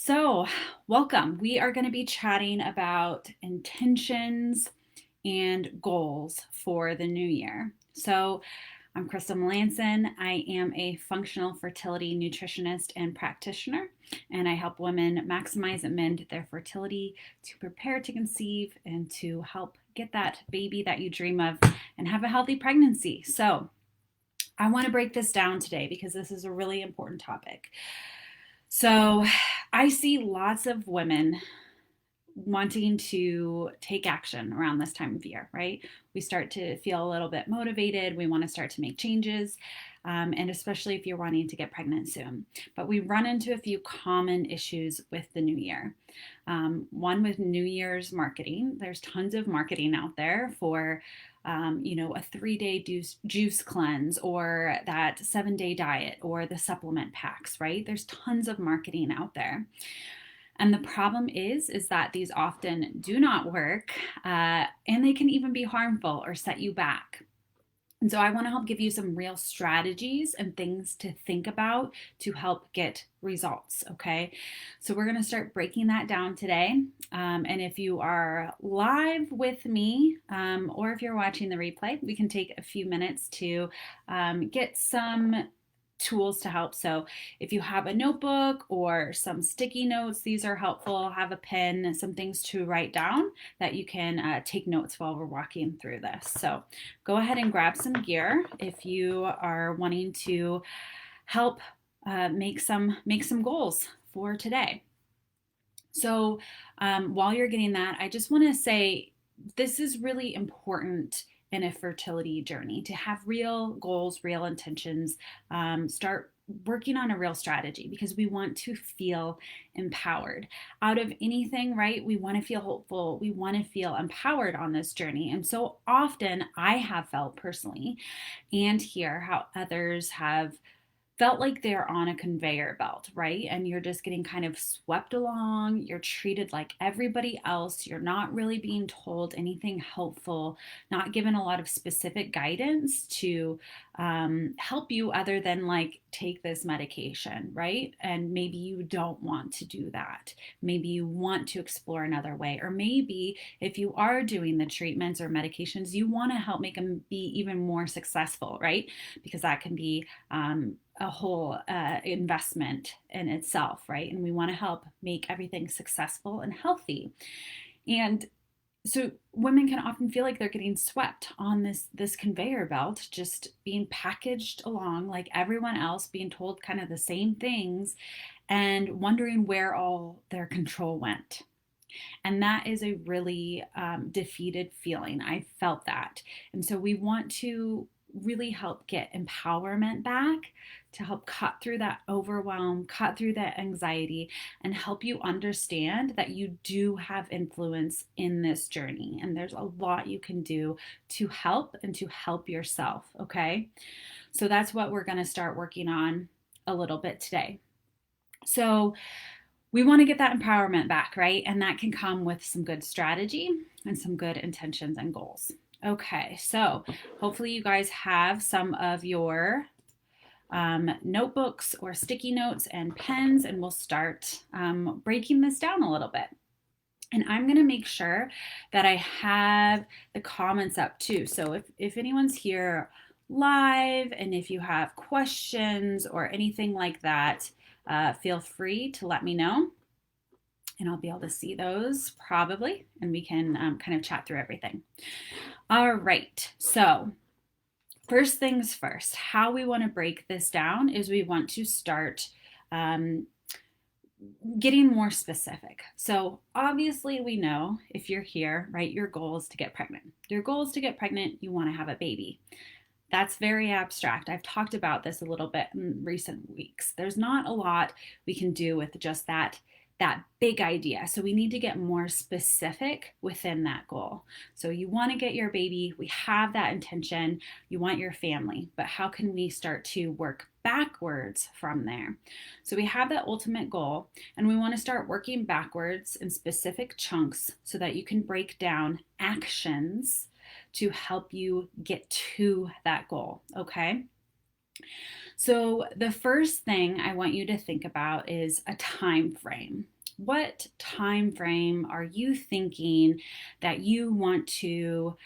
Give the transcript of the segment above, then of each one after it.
So, welcome. We are going to be chatting about intentions and goals for the new year. I'm Crystal Melanson. I am a functional fertility nutritionist and practitioner, and I help women maximize and mend their fertility to prepare to conceive and to help get that baby that you dream of and have a healthy pregnancy. I want to break this down today because this is a really important topic. So, I see lots of women wanting to take action around this time of year, right? We start to feel a little bit motivated. We want to start to make changes, and especially if you're wanting to get pregnant soon. But we run into a few common issues with the new year. One with New Year's marketing. There's tons of marketing out there for a 3-day juice cleanse or that 7-day diet or the supplement packs, right? There's tons of marketing out there. And the problem is that these often do not work, and they can even be harmful or set you back. And so I want to help give you some real strategies and things to think about to help get results. Okay. So we're going to start breaking that down today. And if you are live with me, or if you're watching the replay, we can take a few minutes to get some tools to help. So if you have a notebook or some sticky notes, these are helpful. Have a pen, some things to write down that you can take notes while we're walking through this. So go ahead and grab some gear if you are wanting to help make some goals for today. So while you're getting that, I just want to say this is really important in a fertility journey to have real goals, real intentions, start working on a real strategy because we want to feel empowered. Out of anything, right? We want to feel hopeful. We want to feel empowered on this journey. And so often I have felt personally and hear how others have felt like they're on a conveyor belt, right? And you're just getting kind of swept along. You're treated like everybody else. You're not really being told anything helpful, not given a lot of specific guidance to help you other than like take this medication, right? And maybe you don't want to do that. Maybe you want to explore another way. Or maybe if you are doing the treatments or medications, you want to help make them be even more successful, right? Because that can be a whole investment in itself, right? And we want to help make everything successful and healthy. And so women can often feel like they're getting swept on this conveyor belt, just being packaged along like everyone else, being told kind of the same things and wondering where all their control went. And that is a really defeated feeling. I felt that. And so we want to really help get empowerment back to help cut through that overwhelm, cut through that anxiety, and help you understand that you do have influence in this journey. And there's a lot you can do to help and to help yourself. Okay. So that's what we're going to start working on a little bit today. So we want to get that empowerment back, right? And that can come with some good strategy and some good intentions and goals. Okay, so hopefully you guys have some of your notebooks or sticky notes and pens, and we'll start breaking this down a little bit. And I'm going to make sure that I have the comments up too. So if anyone's here live and if you have questions or anything like that, feel free to let me know. And I'll be able to see those probably, and we can kind of chat through everything. All right, so first things first, how we want to break this down is we want to start getting more specific. So obviously we know if you're here, right, your goal is to get pregnant. Your goal is to get pregnant, you want to have a baby. That's very abstract. I've talked about this a little bit in recent weeks. There's not a lot we can do with just that big idea. So we need to get more specific within that goal. So you want to get your baby, we have that intention, you want your family, but how can we start to work backwards from there? So we have that ultimate goal and we want to start working backwards in specific chunks so that you can break down actions to help you get to that goal, okay? So, the first thing I want you to think about is a time frame. What time frame are you thinking that you want to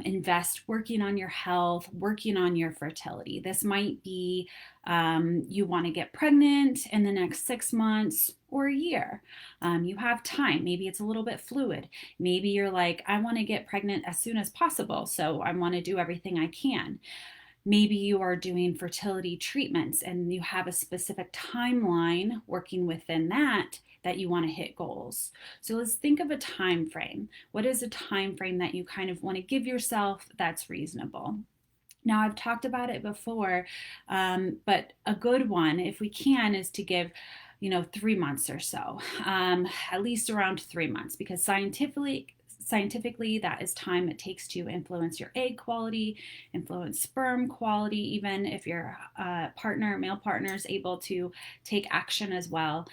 invest working on your health, working on your fertility? This might be you want to get pregnant in the next 6 months or a year. You have time. Maybe it's a little bit fluid. Maybe you're like, I want to get pregnant as soon as possible, so I want to do everything I can. Maybe you are doing fertility treatments and you have a specific timeline working within that you want to hit goals. So let's think of a time frame. What is a time frame that you kind of want to give yourself that's reasonable? Now, I've talked about it before, but a good one, if we can, is to give 3 months or so, at least around 3 months, because scientifically that is time it takes to influence your egg quality, influence sperm quality, even if your male partner is able to take action as well,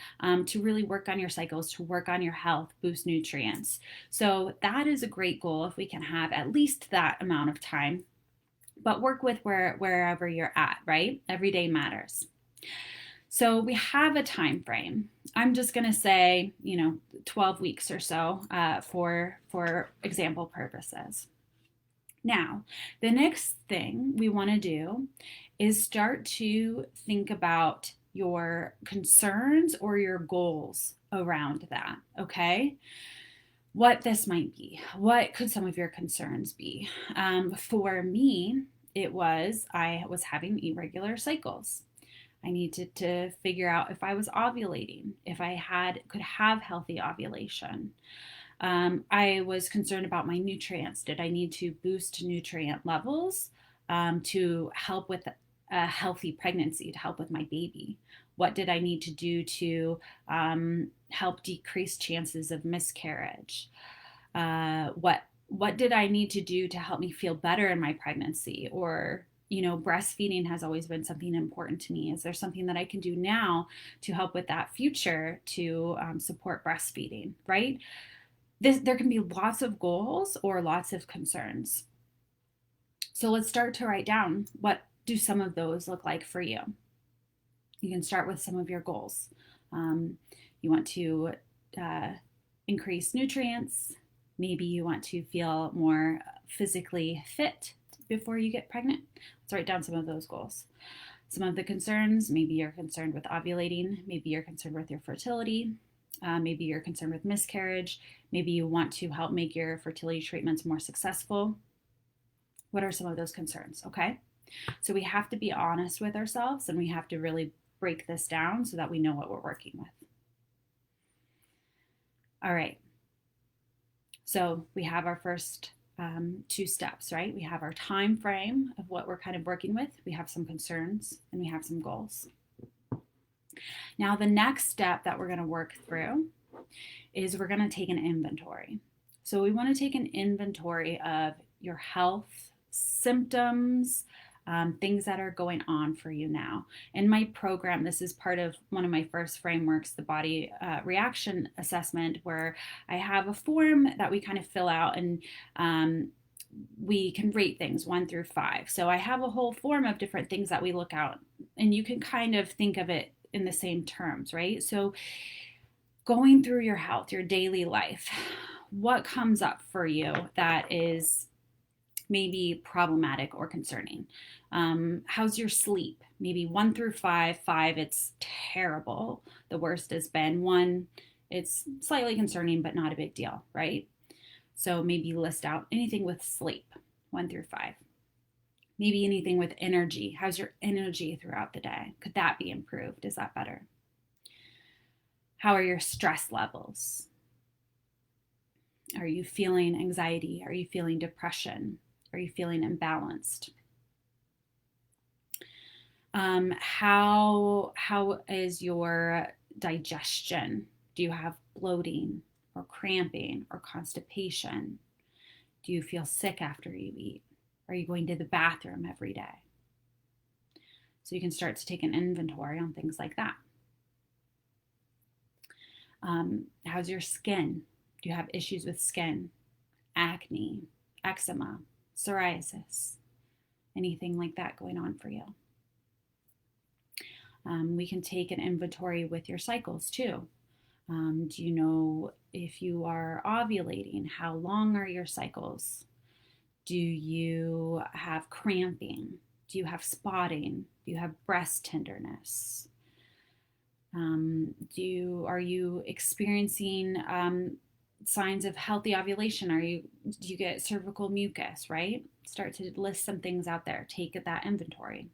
to really work on your cycles, to work on your health, boost nutrients. So that is a great goal if we can have at least that amount of time, but work with wherever you're at, right? Every day matters. So we have a time frame. I'm just going to say, 12 weeks or so, for example purposes. Now, the next thing we want to do is start to think about your concerns or your goals around that, okay? What this might be. What could some of your concerns be? For me, I was having irregular cycles. I needed to figure out if I was ovulating, if could have healthy ovulation. I was concerned about my nutrients. Did I need to boost nutrient levels to help with a healthy pregnancy, to help with my baby? What did I need to do to help decrease chances of miscarriage? What did I need to do to help me feel better in my pregnancy? Or breastfeeding has always been something important to me. Is there something that I can do now to help with that future to support breastfeeding, right? There can be lots of goals or lots of concerns. So let's start to write down, what do some of those look like for you? You can start with some of your goals. You want to increase nutrients. Maybe you want to feel more physically fit before you get pregnant. Let's write down some of those goals. Some of the concerns, maybe you're concerned with ovulating, maybe you're concerned with your fertility, maybe you're concerned with miscarriage, maybe you want to help make your fertility treatments more successful. What are some of those concerns? Okay. So we have to be honest with ourselves and we have to really break this down so that we know what we're working with. All right. So we have our first two steps, right? We have our time frame of what we're kind of working with. We have some concerns and we have some goals. Now, the next step that we're going to work through is we're going to take an inventory. So we want to take an inventory of your health, symptoms, things that are going on for you now. In my program, this is part of one of my first frameworks, the body reaction assessment, where I have a form that we kind of fill out and we can rate things 1 through 5. So I have a whole form of different things that we look out, and you can kind of think of it in the same terms, right? So going through your health, your daily life, what comes up for you that is maybe problematic or concerning? How's your sleep? Maybe 1 through 5. 5, it's terrible. The worst has been 1. It's slightly concerning, but not a big deal, right? So maybe list out anything with sleep, 1 through 5. Maybe anything with energy. How's your energy throughout the day? Could that be improved? Is that better? How are your stress levels? Are you feeling anxiety? Are you feeling depression? Are you feeling imbalanced? How is your digestion? Do you have bloating or cramping or constipation? Do you feel sick after you eat? Are you going to the bathroom every day? So you can start to take an inventory on things like that. How's your skin? Do you have issues with skin? Acne, eczema, psoriasis, anything like that going on for you? We can take an inventory with your cycles too. Do you know if you are ovulating? How long are your cycles? Do you have cramping? Do you have spotting? Do you have breast tenderness? Are you experiencing signs of healthy ovulation? Do you get cervical mucus, right? Start to list some things out there. Take that inventory.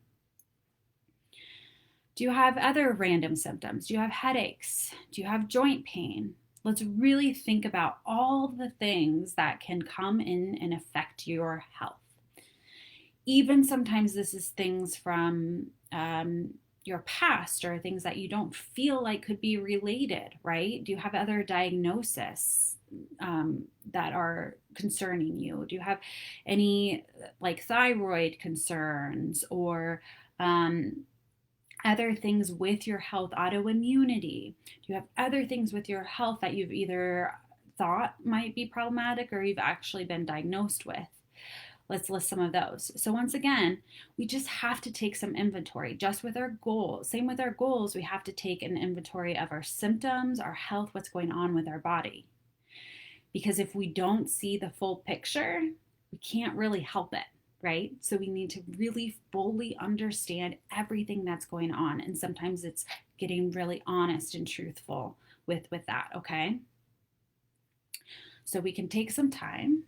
Do you have other random symptoms? Do you have headaches? Do you have joint pain? Let's really think about all the things that can come in and affect your health. Even sometimes this is things from your past or things that you don't feel like could be related, right? Do you have other diagnoses that are concerning you? Do you have any like thyroid concerns or other things with your health, autoimmunity? Do you have other things with your health that you've either thought might be problematic or you've actually been diagnosed with? Let's list some of those. So once again, we just have to take some inventory just with our goals. Same with our goals, we have to take an inventory of our symptoms, our health, what's going on with our body. Because if we don't see the full picture, we can't really help it, right? So we need to really fully understand everything that's going on. And sometimes it's getting really honest and truthful with that, okay? So we can take some time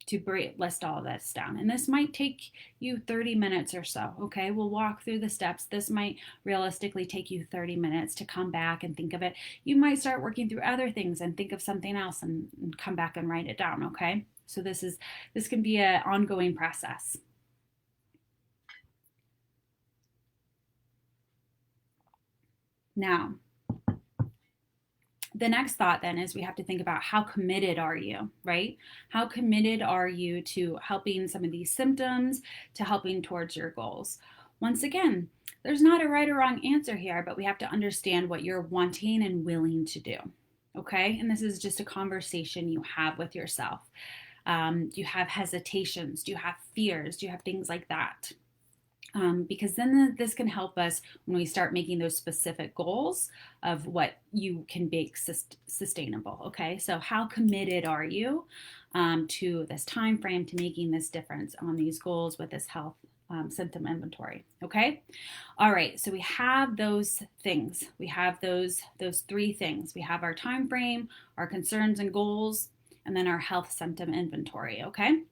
to list all of this down. And this might take you 30 minutes or so, okay? We'll walk through the steps. This might realistically take you 30 minutes to come back and think of it. You might start working through other things and think of something else and come back and write it down, okay? So this can be an ongoing process. Now, the next thought then is we have to think about how committed are you, right? How committed are you to helping some of these symptoms, to helping towards your goals? Once again, there's not a right or wrong answer here, but we have to understand what you're wanting and willing to do, okay? And this is just a conversation you have with yourself. Do you have hesitations? Do you have fears? Do you have things like that? Because then this can help us when we start making those specific goals of what you can make sustainable. Okay, so how committed are you to this time frame, to making this difference on these goals with this health symptom inventory? Okay, all right. So we have those things. We have those three things. We have our time frame, our concerns and goals, and then our health symptom inventory. Okay,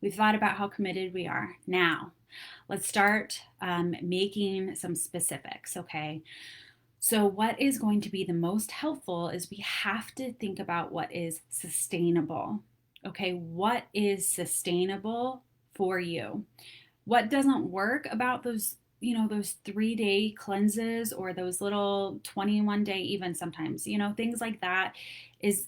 we've thought about how committed we are. Now, let's start making some specifics, okay? So what is going to be the most helpful is we have to think about what is sustainable, okay? What is sustainable for you? What doesn't work about those, those 3-day cleanses or those little 21-day even sometimes, things like that is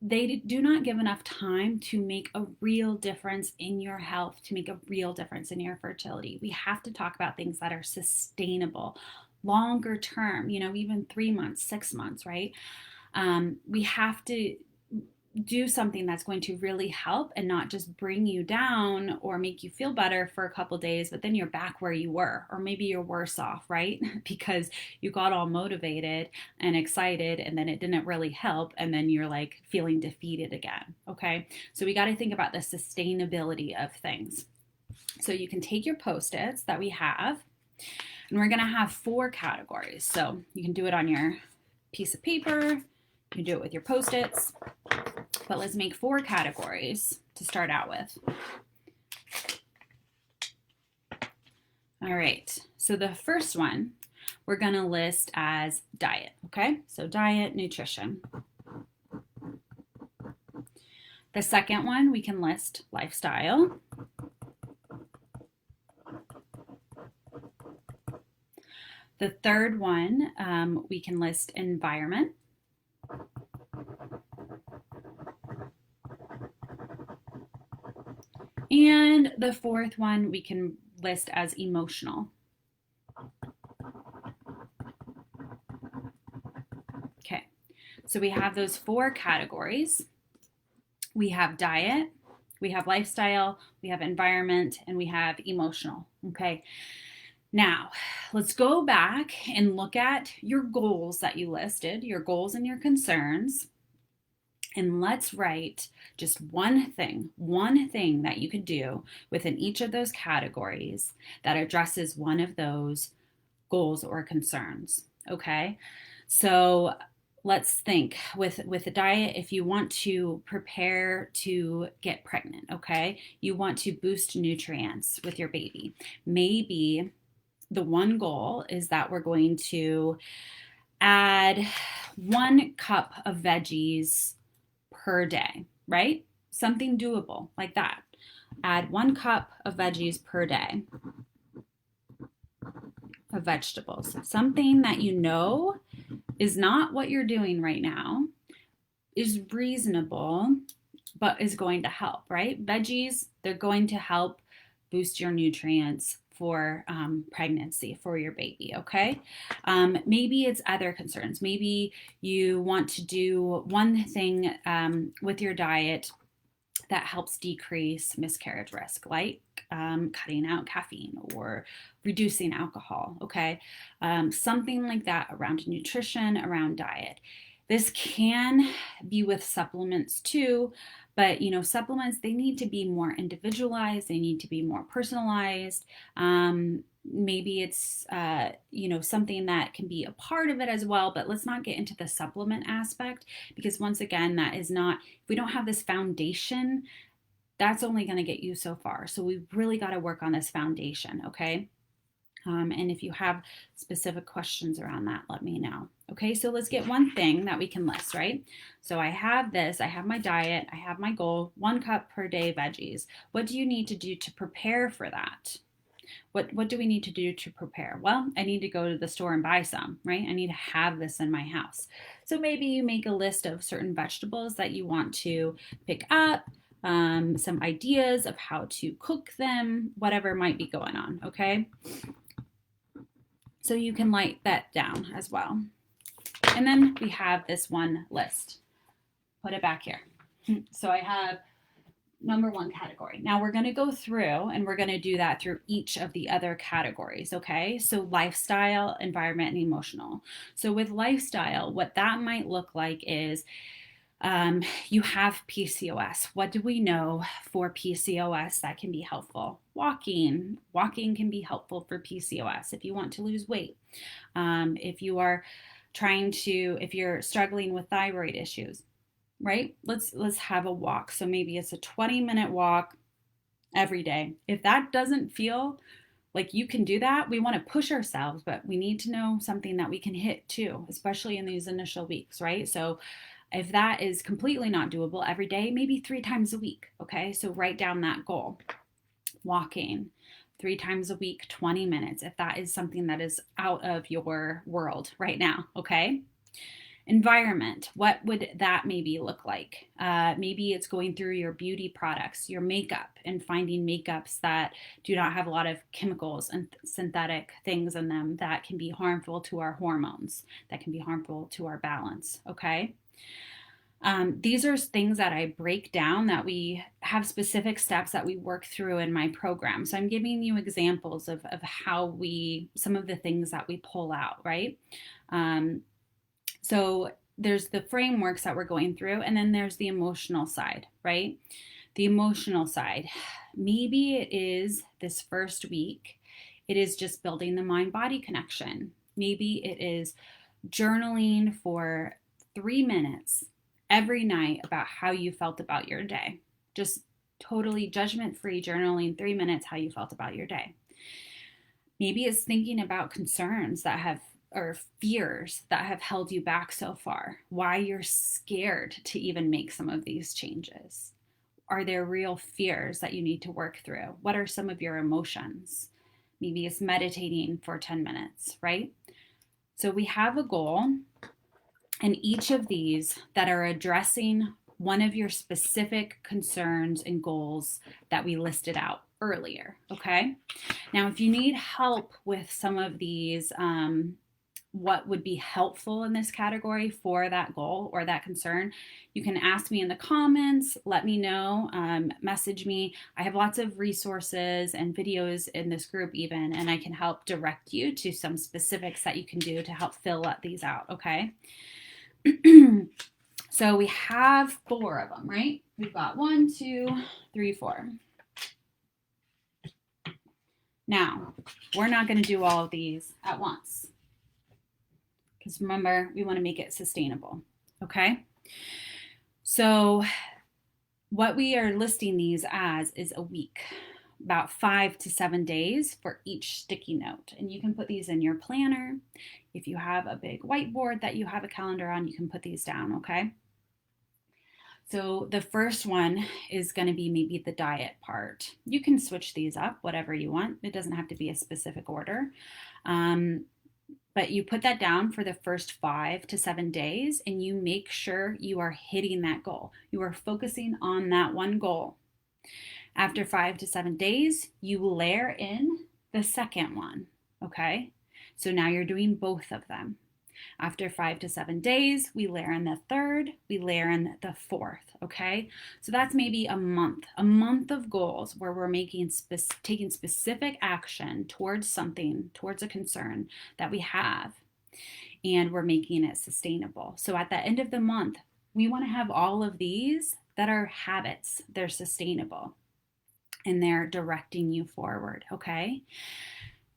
they do not give enough time to make a real difference in your health, to make a real difference in your fertility. We have to talk about things that are sustainable, longer term, even 3 months, 6 months, right? We have to do something that's going to really help and not just bring you down or make you feel better for a couple days, but then you're back where you were, or maybe you're worse off, right? Because you got all motivated and excited and then it didn't really help, and then you're like feeling defeated again, okay? So we got to think about the sustainability of things. So you can take your Post-its that we have, and we're going to have 4 categories. So you can do it on your piece of paper, you can do it with your Post-its, but let's make 4 categories to start out with. All right, so the first one we're going to list as diet, okay? So diet, nutrition. The second one we can list lifestyle. The third one we can list environment. And the fourth one we can list as emotional. Okay, so we have those 4 categories. We have diet, we have lifestyle, we have environment, and we have emotional. Okay, Now, let's go back and look at your goals that you listed, your goals and your concerns. And let's write just one thing that you could do within each of those categories that addresses one of those goals or concerns. Okay. So let's think with the diet, if you want to prepare to get pregnant, okay, you want to boost nutrients with your baby. Maybe the one goal is that we're going to add 1 cup of veggies per day, right? Something doable like that. Add 1 cup of veggies per day of vegetables. Something that you know is not what you're doing right now, is reasonable, but is going to help, right? Veggies, they're going to help boost your nutrients for pregnancy for your baby, okay? Maybe it's other concerns. Maybe you want to do one thing with your diet that helps decrease miscarriage risk, like cutting out caffeine or reducing alcohol, okay? Something like that around nutrition, around diet. This can be with supplements too, but supplements, they need to be more individualized, they need to be more personalized. Maybe it's something that can be a part of it as well, but let's not get into the supplement aspect, because once again, that is not, if we don't have this foundation, that's only going to get you so far. So we've really got to work on this foundation, okay? And if you have specific questions around that, let me know. Okay, so let's get one thing that we can list, right? So I have this, I have my diet, I have my goal, 1 cup per day veggies. What do you need to do to prepare for that? What do we need to do to prepare? Well, I need to go to the store and buy some, right? I need to have this in my house. So maybe you make a list of certain vegetables that you want to pick up, some ideas of how to cook them, whatever might be going on, okay? So you can write that down as well. And then we have this one list. Put it back here. So I have number 1 category. Now we're going to go through and we're going to do that through each of the other categories, okay? So lifestyle, environment, and emotional. So with lifestyle, what that might look like is you have PCOS. What do we know for PCOS that can be helpful? Walking. Walking can be helpful for PCOS if you want to lose weight. If you are if you're struggling with thyroid issues, right? Let's have a walk. So maybe it's a 20-minute walk every day. If that doesn't feel like you can do that, we want to push ourselves, but we need to know something that we can hit too, especially in these initial weeks, right? So if that is completely not doable every day, maybe 3 times a week, okay? So write down that goal. Walking 3 times a week, 20 minutes, if that is something that is out of your world right now, okay? Environment, what would that maybe look like? Maybe it's going through your beauty products, your makeup, and finding makeups that do not have a lot of chemicals and synthetic things in them that can be harmful to our hormones, that can be harmful to our balance, okay? These are things that I break down, that we have specific steps that we work through in my program. So I'm giving you examples of how some of the things that we pull out, right? So there's the frameworks that we're going through, and then there's the emotional side, right? The emotional side, maybe it is this first week, it is just building the mind-body connection. Maybe it is journaling for 3 minutes every night about how you felt about your day. Just totally judgment-free journaling, 3 minutes, how you felt about your day. Maybe it's thinking about concerns or fears that have held you back so far, why you're scared to even make some of these changes. Are there real fears that you need to work through? What are some of your emotions? Maybe it's meditating for 10 minutes, right? So we have a goal, and each of these that are addressing one of your specific concerns and goals that we listed out earlier, okay? Now, if you need help with some of these what would be helpful in this category for that goal or that concern, you can ask me in the comments, let me know, message me. I have lots of resources and videos in this group even, and I can help direct you to some specifics that you can do to help fill these out, okay? So we have 4 of them, right? We've got 1, 2, 3, 4. Now, we're not going to do all of these at once, because remember, we want to make it sustainable, okay? So what we are listing these as is a week, about 5 to 7 days for each sticky note. And you can put these in your planner. If you have a big whiteboard that you have a calendar on, you can put these down, okay? So the first one is going to be maybe the diet part. You can switch these up, whatever you want. It doesn't have to be a specific order. But you put that down for the first 5 to 7 days, and you make sure you are hitting that goal. You are focusing on that one goal. After 5 to 7 days, you layer in the second one, okay? So now you're doing both of them. After 5 to 7 days, we layer in the third, we layer in the fourth, okay? So that's maybe a month of goals where we're taking specific action towards something, towards a concern that we have, and we're making it sustainable. So at the end of the month, we want to have all of these that are habits, they're sustainable, and they're directing you forward, okay?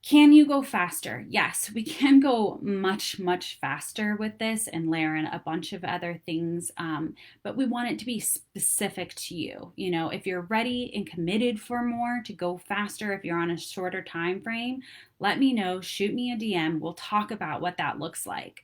Can you go faster? Yes, we can go much, much faster with this and layer in a bunch of other things, but we want it to be specific to you. You know, if you're ready and committed for more, to go faster, if you're on a shorter time frame, let me know, shoot me a DM. We'll talk about what that looks like.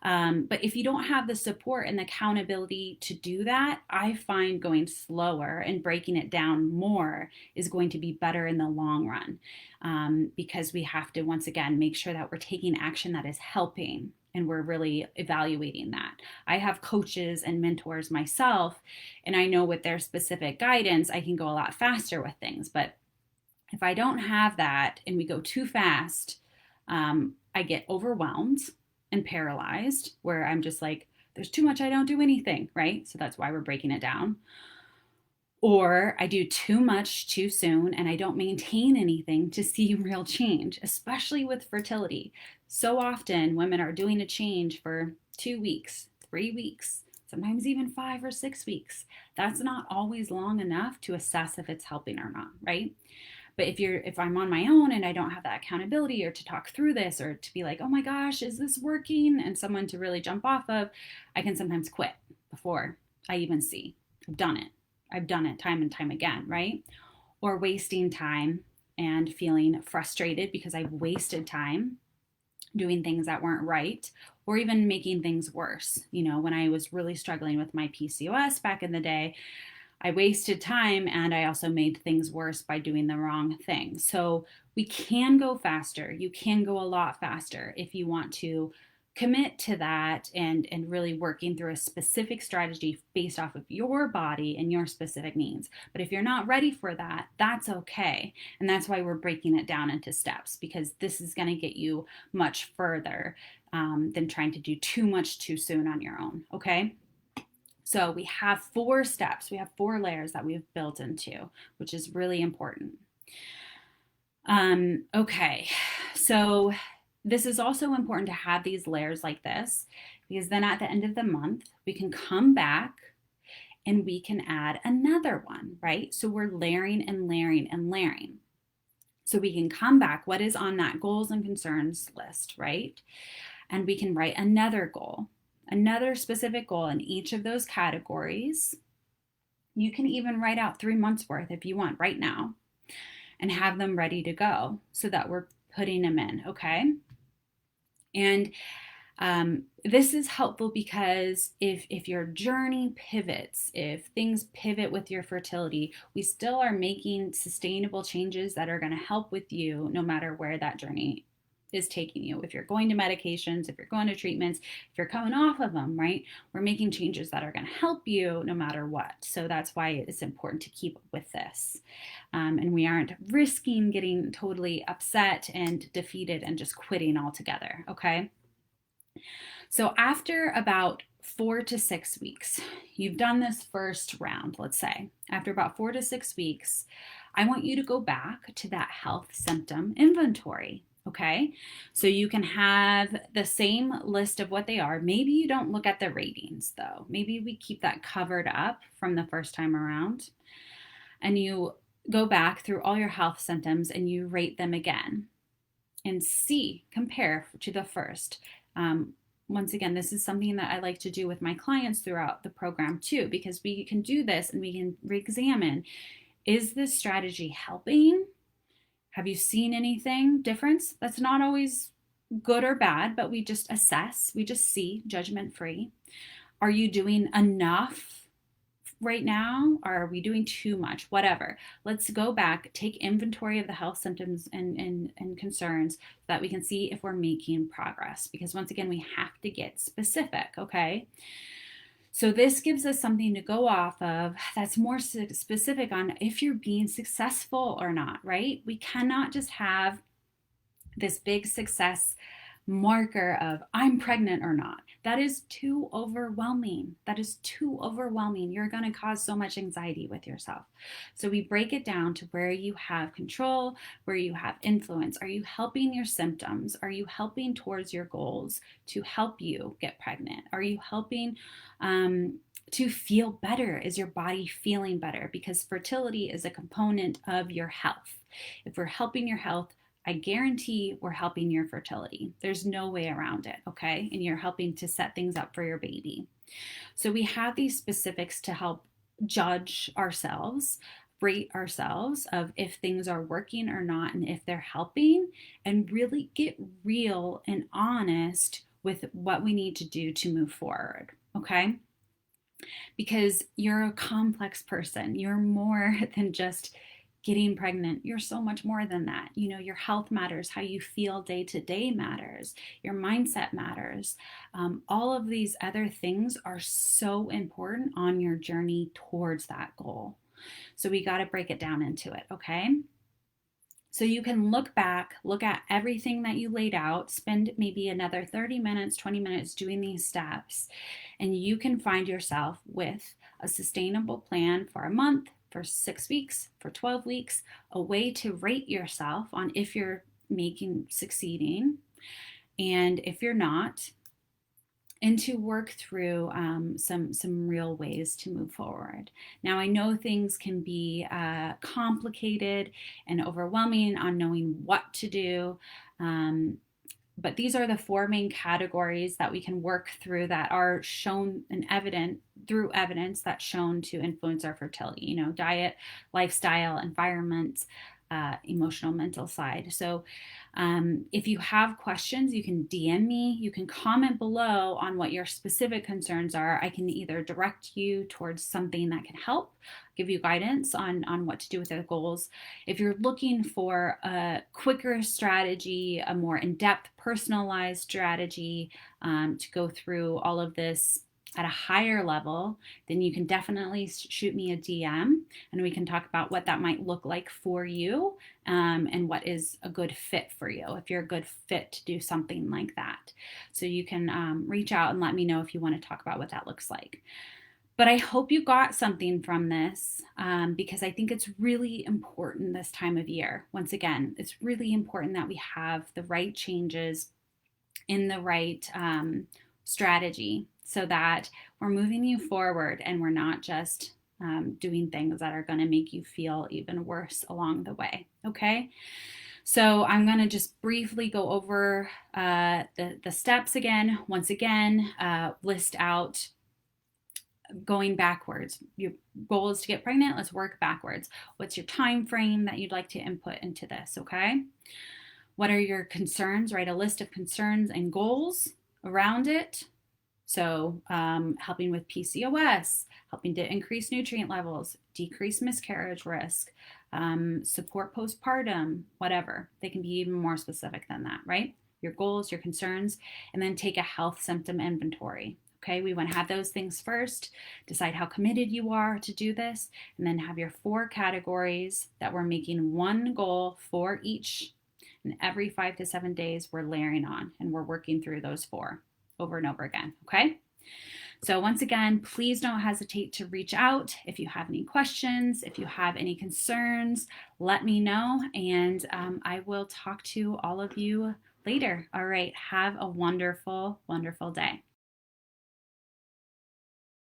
But if you don't have the support and the accountability to do that, I find going slower and breaking it down more is going to be better in the long run, because we have to, once again, make sure that we're taking action that is helping and we're really evaluating that. I have coaches and mentors myself, and I know with their specific guidance, I can go a lot faster with things. But if I don't have that and we go too fast, I get overwhelmed and paralyzed, where I'm just like, there's too much, I don't do anything, right? So that's why we're breaking it down. Or I do too much too soon and I don't maintain anything to see real change, especially with fertility. So often women are doing a change for 2 weeks, 3 weeks, sometimes even 5 or 6 weeks. That's not always long enough to assess if it's helping or not, right? But if I'm on my own and I don't have that accountability or to talk through this or to be like, oh my gosh, is this working? And someone to really jump off of, I can sometimes quit before I even see. I've done it time and time again, right? Or wasting time and feeling frustrated because I've wasted time doing things that weren't right, or even making things worse. You know, when I was really struggling with my PCOS back in the day, I wasted time and I also made things worse by doing the wrong thing. So we can go faster. You can go a lot faster if you want to commit to that and really working through a specific strategy based off of your body and your specific needs. But if you're not ready for that, that's okay. And that's why we're breaking it down into steps, because this is going to get you much further than trying to do too much too soon on your own, okay? So we have 4 steps, we have 4 layers that we've built into, which is really important. Okay, so this is also important to have these layers like this, because then at the end of the month, we can come back and we can add another one, right? So we're layering and layering and layering. So we can come back, what is on that goals and concerns list, right? And we can write another goal. Another specific goal in each of those categories. You can even write out 3 months worth if you want right now and have them ready to go so that we're putting them in, okay? And this is helpful because if your journey pivots, if things pivot with your fertility, we still are making sustainable changes that are going to help with you no matter where that journey is taking you. If you're going to medications, if you're going to treatments, if you're coming off of them, right? We're making changes that are going to help you no matter what. So that's why it's important to keep with this. And we aren't risking getting totally upset and defeated and just quitting altogether, okay? So after about 4 to 6 weeks, you've done this first round, let's say. After about 4 to 6 weeks, I want you to go back to that health symptom inventory. Okay, so you can have the same list of what they are. Maybe you don't look at the ratings though. Maybe we keep that covered up from the first time around, and you go back through all your health symptoms and you rate them again and see, compare to the first. Once again, this is something that I like to do with my clients throughout the program too, because we can do this and we can re-examine, is this strategy helping? Have you seen anything difference? That's not always good or bad, but we just assess, we just see, judgment free. Are you doing enough right now? Or are we doing too much? Whatever. Let's go back, take inventory of the health symptoms and concerns so that we can see if we're making progress. Because once again, we have to get specific, okay? So this gives us something to go off of that's more specific on if you're being successful or not, right? We cannot just have this big success marker of I'm pregnant or not. That is too overwhelming. That is too overwhelming. You're going to cause so much anxiety with yourself. So we break it down to where you have control, where you have influence. Are you helping your symptoms? Are you helping towards your goals to help you get pregnant? Are you helping to feel better? Is your body feeling better? Because fertility is a component of your health. If we're helping your health, I guarantee we're helping your fertility. There's no way around it, okay? And you're helping to set things up for your baby. So we have these specifics to help judge ourselves, rate ourselves of if things are working or not and if they're helping, and really get real and honest with what we need to do to move forward, okay? Because you're a complex person. You're more than just getting pregnant. You're so much more than that. You know, your health matters, how you feel day to day matters, your mindset matters. All of these other things are so important on your journey towards that goal. So we got to break it down into it, okay? So you can look back, look at everything that you laid out, spend maybe another 30 minutes, 20 minutes doing these steps, and you can find yourself with a sustainable plan for a month, for 6 weeks, for 12 weeks, a way to rate yourself on if you're succeeding, and if you're not, and to work through some real ways to move forward. Now, I know things can be complicated and overwhelming on knowing what to do. But these are the four main categories that we can work through that are shown and evident through evidence that's shown to influence our fertility. You know, diet, lifestyle, environment, emotional, mental side. So if you have questions, you can DM me, you can comment below on what your specific concerns are. I can either direct you towards something that can help, give you guidance on what to do with their goals. If you're looking for a quicker strategy, a more in-depth personalized strategy to go through all of this at a higher level, then you can definitely shoot me a DM and we can talk about what that might look like for you and what is a good fit for you, if you're a good fit to do something like that. So you can reach out and let me know if you want to talk about what that looks like. But I hope you got something from this because I think it's really important this time of year. Once again, it's really important that we have the right changes in the right strategy so that we're moving you forward and we're not just doing things that are going to make you feel even worse along the way. Okay. So I'm going to just briefly go over the steps again. Once again, list out going backwards. Your goal is to get pregnant. Let's work backwards. What's your time frame that you'd like to input into this? Okay. What are your concerns? Write a list of concerns and goals around it. So helping with PCOS, helping to increase nutrient levels, decrease miscarriage risk, support postpartum, whatever. They can be even more specific than that, right? Your goals, your concerns, and then take a health symptom inventory. Okay, we want to have those things first, decide how committed you are to do this, and then have your 4 categories that we're making one goal for each. And every 5 to 7 days, we're layering on and we're working through those 4. over and over again. Okay. So once again, please don't hesitate to reach out. If you have any questions, if you have any concerns, let me know, and I will talk to all of you later. All right. Have a wonderful, wonderful day.